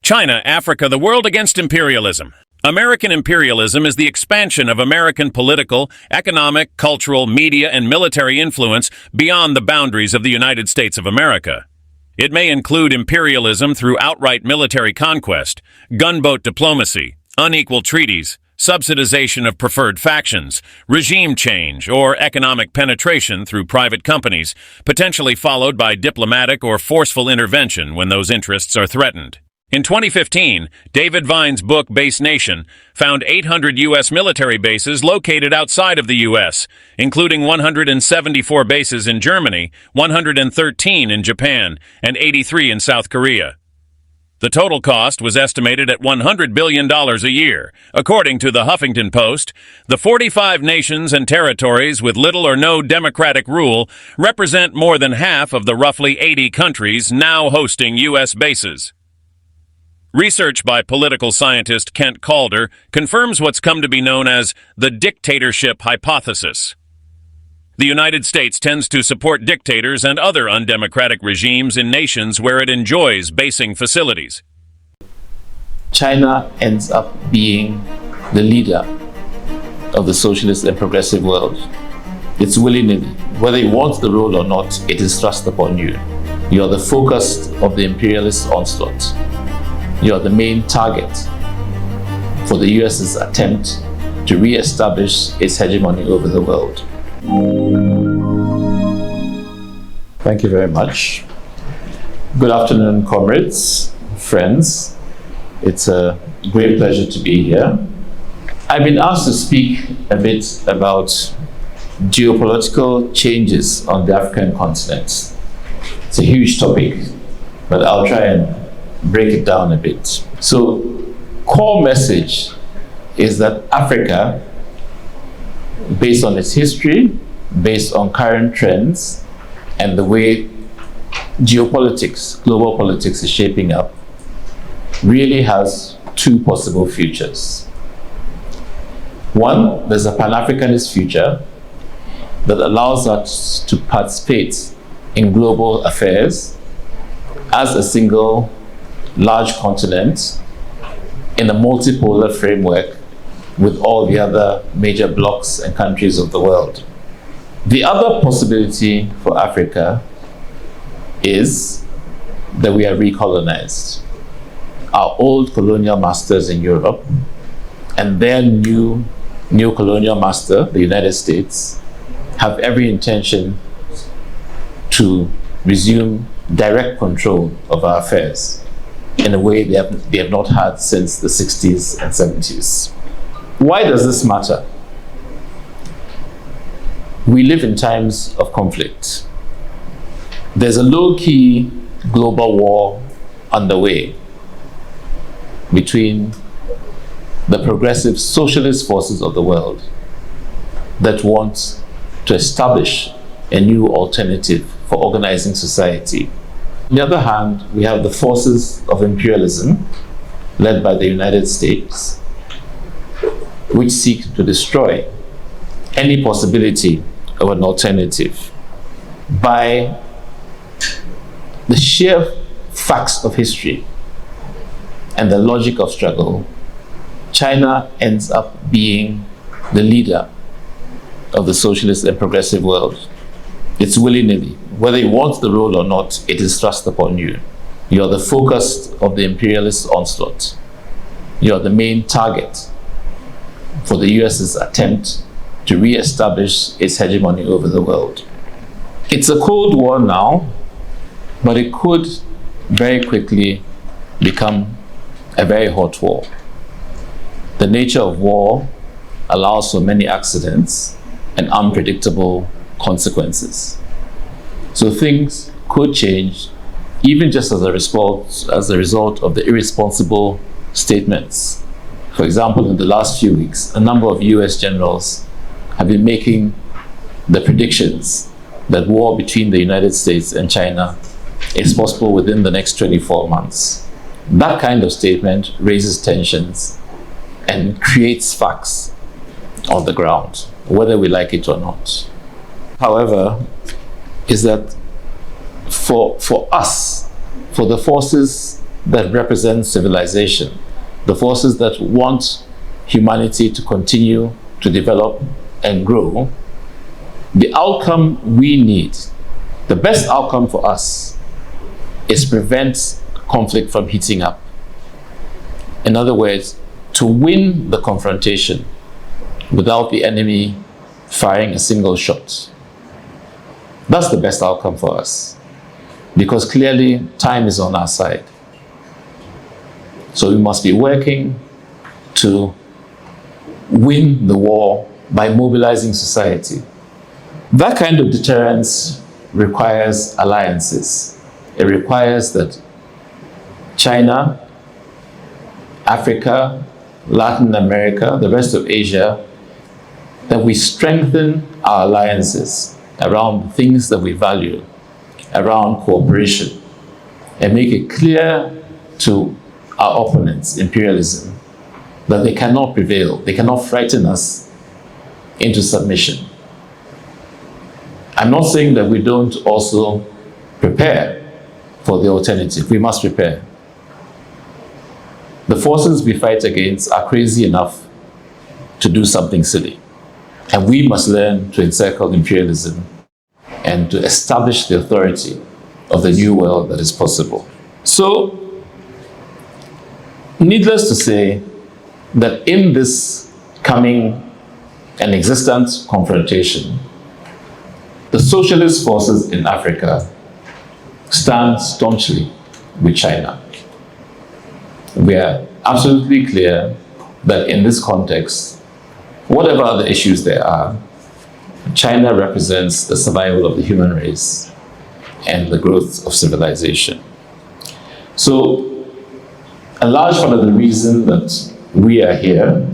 China, Africa, the world against imperialism. American imperialism is the expansion of American political, economic, cultural, media, and military influence beyond the boundaries of the United States of America. It may include imperialism through outright military conquest, gunboat diplomacy, unequal treaties, subsidization of preferred factions, regime change, or economic penetration through private companies, potentially followed by diplomatic or forceful intervention when those interests are threatened. In 2015, David Vine's book Base Nation found 800 U.S. military bases located outside of the U.S., including 174 bases in Germany, 113 in Japan, and 83 in South Korea. The total cost was estimated at $100 billion a year. According to the Huffington Post, the 45 nations and territories with little or no democratic rule represent more than half of the roughly 80 countries now hosting U.S. bases. Research by political scientist Kent Calder confirms what's come to be known as the dictatorship hypothesis. The United States tends to support dictators and other undemocratic regimes in nations where it enjoys basing facilities. China ends up being the leader of the socialist and progressive world. It's willy-nilly. Whether you want the role or not, it is thrust upon you. You are the focus of the imperialist onslaught. You are the main target for the US's attempt to re-establish its hegemony over the world. Thank you very much. Good afternoon, comrades, friends. It's a great pleasure to be here. I've been asked to speak a bit about geopolitical changes on the African continent. It's a huge topic, but I'll try and break it down a bit. So, core message is that Africa, based on its history, based on current trends, and the way geopolitics, global politics is shaping up, really has two possible futures. One, there's a Pan-Africanist future that allows us to participate in global affairs as a single large continent in a multipolar framework with all the other major blocs and countries of the world. The other possibility for Africa is that we are recolonized. Our old colonial masters in Europe and their new colonial master, the United States, have every intention to resume direct control of our affairs in a way they have not had since the 60s and 70s. Why does this matter? We live in times of conflict. There's a low-key global war underway between the progressive socialist forces of the world that want to establish a new alternative for organizing society. On the other hand, we have the forces of imperialism led by the United States, which seek to destroy any possibility of an alternative. By the sheer facts of history and the logic of struggle, China ends up being the leader of the socialist and progressive world. It's willy-nilly. Whether you want the role or not, it is thrust upon you. You are the focus of the imperialist onslaught. You are the main target for the US's attempt to re-establish its hegemony over the world. It's a Cold War now, but it could very quickly become a very hot war. The nature of war allows for many accidents and unpredictable consequences. So things could change even just as a result of the irresponsible statements. For example, in the last few weeks, a number of US generals have been making the predictions that war between the United States and China is possible within the next 24 months. That kind of statement raises tensions and creates facts on the ground, whether we like it or not. However, is that for us, for the forces that represent civilization, the forces that want humanity to continue to develop and grow, the outcome we need, the best outcome for us, is prevent conflict from heating up. In other words, to win the confrontation without the enemy firing a single shot. That's the best outcome for us, because clearly time is on our side. So we must be working to win the war by mobilizing society. That kind of deterrence requires alliances. It requires that China, Africa, Latin America, the rest of Asia, that we strengthen our alliances around things that we value, around cooperation, and make it clear to our opponents, imperialism, that they cannot prevail, they cannot frighten us into submission. I'm not saying that we don't also prepare for the alternative. We must prepare. The forces we fight against are crazy enough to do something silly. And we must learn to encircle imperialism and to establish the authority of the new world that is possible. So, needless to say that in this coming and existent confrontation, the socialist forces in Africa stand staunchly with China. We are absolutely clear that in this context, whatever other issues there are, China represents the survival of the human race and the growth of civilization. So, a large part of the reason that we are here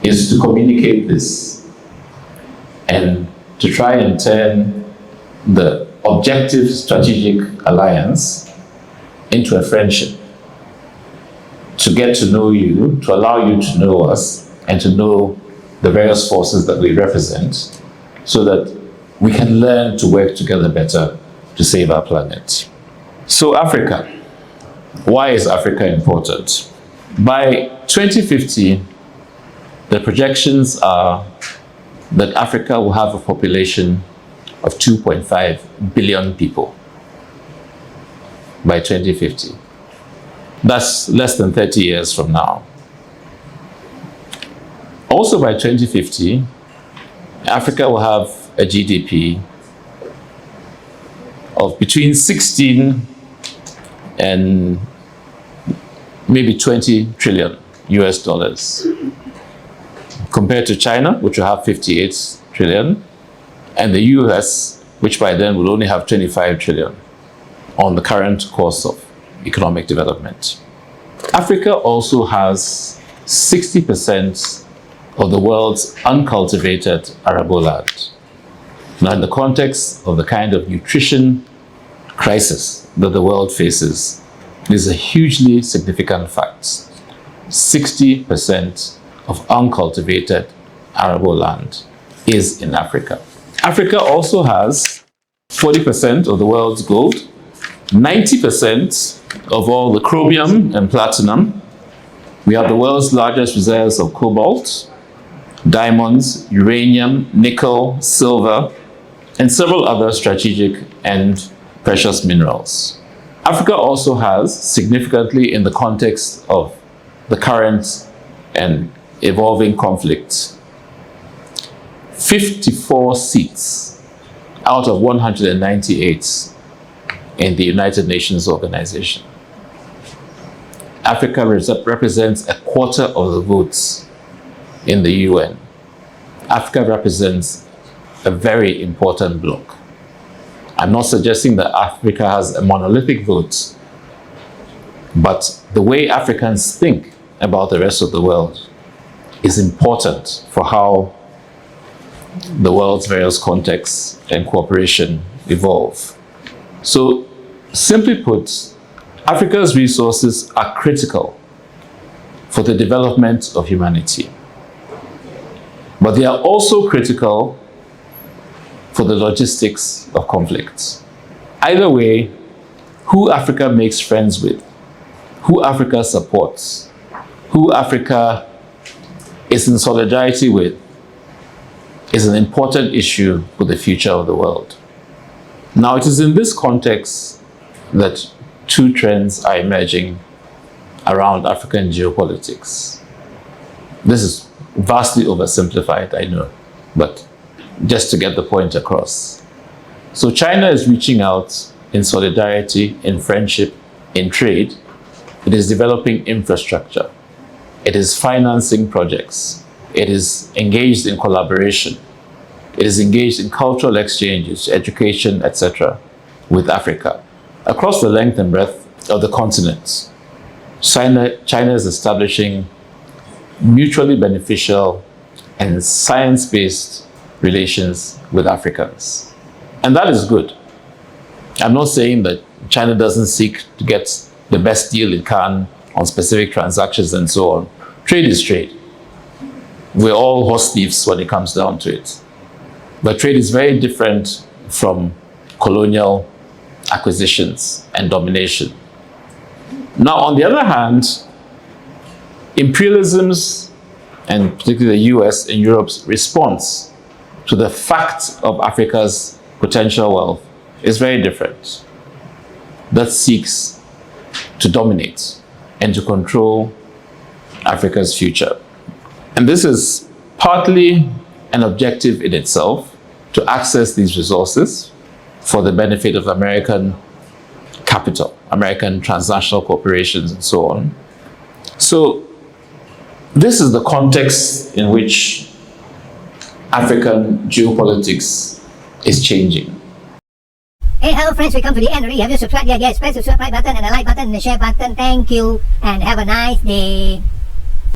is to communicate this and to try and turn the objective strategic alliance into a friendship, to get to know you, to allow you to know us, and to know the various forces that we represent, so that we can learn to work together better to save our planet. So Africa, why is Africa important? By 2050, the projections are that Africa will have a population of 2.5 billion people by 2050. That's less than 30 years from now. Also by 2050, Africa will have a GDP of between 16 and maybe 20 trillion US dollars, compared to China, which will have 58 trillion, and the US, which by then will only have 25 trillion on the current course of economic development. Africa also has 60% of the world's uncultivated arable land. Now, in the context of the kind of nutrition crisis that the world faces, this is a hugely significant fact. 60% of uncultivated arable land is in Africa. Africa also has 40% of the world's gold, 90% of all the chromium and platinum. We have the world's largest reserves of cobalt, diamonds, uranium, nickel, silver, and several other strategic and precious minerals. Africa also has, significantly in the context of the current and evolving conflict, 54 seats out of 198 in the United Nations organization. Africa represents a quarter of the votes in the UN. Africa represents a very important bloc. I'm not suggesting that Africa has a monolithic vote, but the way Africans think about the rest of the world is important for how the world's various contexts and cooperation evolve. So, simply put, Africa's resources are critical for the development of humanity. But they are also critical for the logistics of conflicts. Either way, who Africa makes friends with, who Africa supports, who Africa is in solidarity with, is an important issue for the future of the world. Now, it is in this context that two trends are emerging around African geopolitics. This is vastly oversimplified, I know, but just to get the point across. So China is reaching out in solidarity, in friendship, in trade. It is developing infrastructure. It is financing projects. It is engaged in collaboration. It is engaged in cultural exchanges, education, etc. with Africa. Across the length and breadth of the continent, China is establishing mutually beneficial and science-based relations with Africans. And that is good. I'm not saying that China doesn't seek to get the best deal it can on specific transactions and so on. Trade is trade. We're all horse thieves when it comes down to it. But trade is very different from colonial acquisitions and domination. Now, on the other hand, imperialism's, and particularly the US and Europe's response to the fact of Africa's potential wealth is very different. That seeks to dominate and to control Africa's future. And this is partly an objective in itself, to access these resources for the benefit of American capital, American transnational corporations, and so on. So this is the context in which African geopolitics is changing. Hey, hello friends, we come to the end already. Have you subscribed yet? Yes, press the subscribe button and the like button and the share button. Thank you and have a nice day.